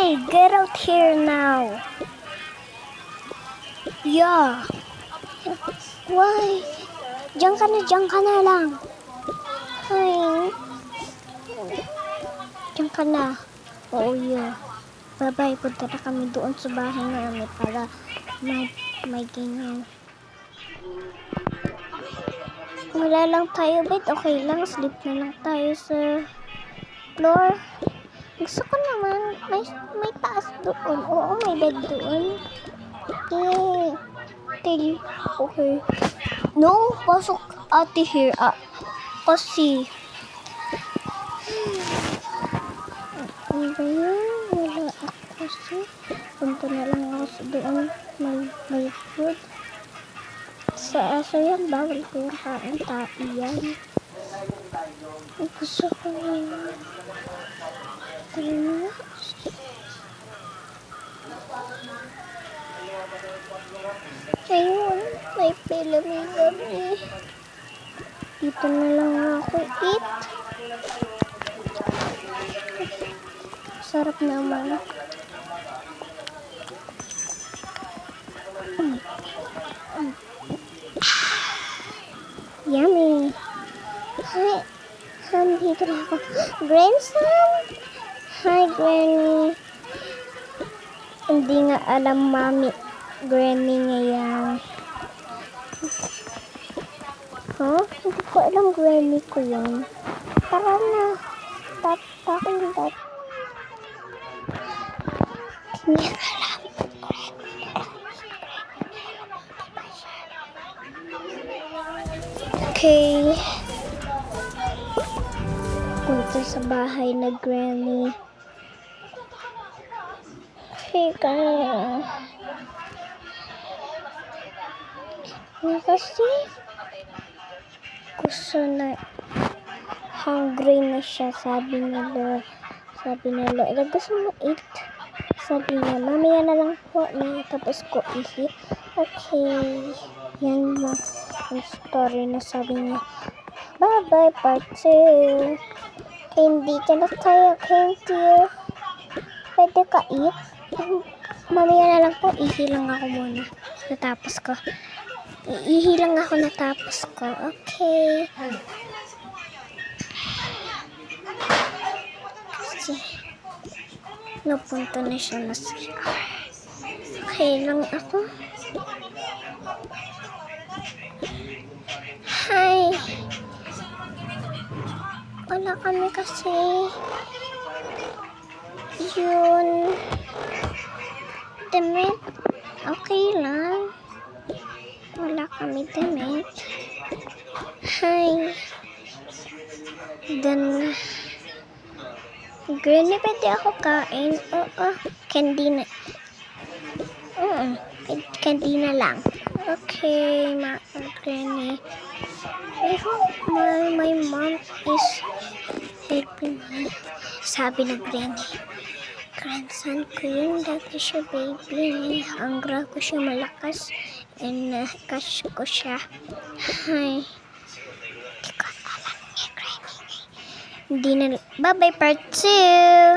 Hey, get out here now. Yeah. Why? Diyan ka na lang. Hi. Diyan ka na. Oo, yeah. Bye-bye. Punta na kami doon sa bahay namin para may ganyan. Wala lang tayo, bed. Okay lang. Sleep na lang tayo sa floor. Gusto ko naman. May taas doon. Oo, may bed doon. Yay. Okay. No, pasok ate here. Kasi ano ba yan? Wala ako kasi. Punta na lang ako sa doon. May food. Sa aso yan, bawal ko yung kain tayo yan. Gusto ko yan. Ano? Ayun, may pilami-lami. Dito na lang ako eat. Sarap naman. Yummy. Hi. Dito na ako. Grandson? Hi, Granny. Hindi nga alam, Mami. Granny nga yan. Huh? Hindi ko alam, Granny ko yan. Tara na. Tatakot. Hindi ka alam. Okay. Punta sa bahay na Granny. Okay, kaya. Kasi gusto na hungry na siya, sabi nila, gusto mo eat? Sabi niya, mamaya na lang po na tapos ko ihi. Okay, yan lang ang story na sabi niya. Bye-bye, part 2. Hindi ka na tayo, Kenty. Pwede ka eat? Mamaya na lang po, ihi lang ako muna. Natapos ko. Ihi lang ako natapos ko. Okay. Kasi napunta na siya na CR. Okay lang ako. Hi. Wala kami kasi. Yun. Damit. Okay lang. Wala kami damit. Hi. Dan. Granny, pwede ako kain? Oo. Candy na. Candy na lang. Okay, Granny. Pero my mom is helping me. Sabi ng Granny. Grandson ko yun, dati siya baby. Hanggra ko siya malakas. And cash ko siya. Hi. Hindi ko alam niya, Granny. Hindi na. Bye-bye, part 2.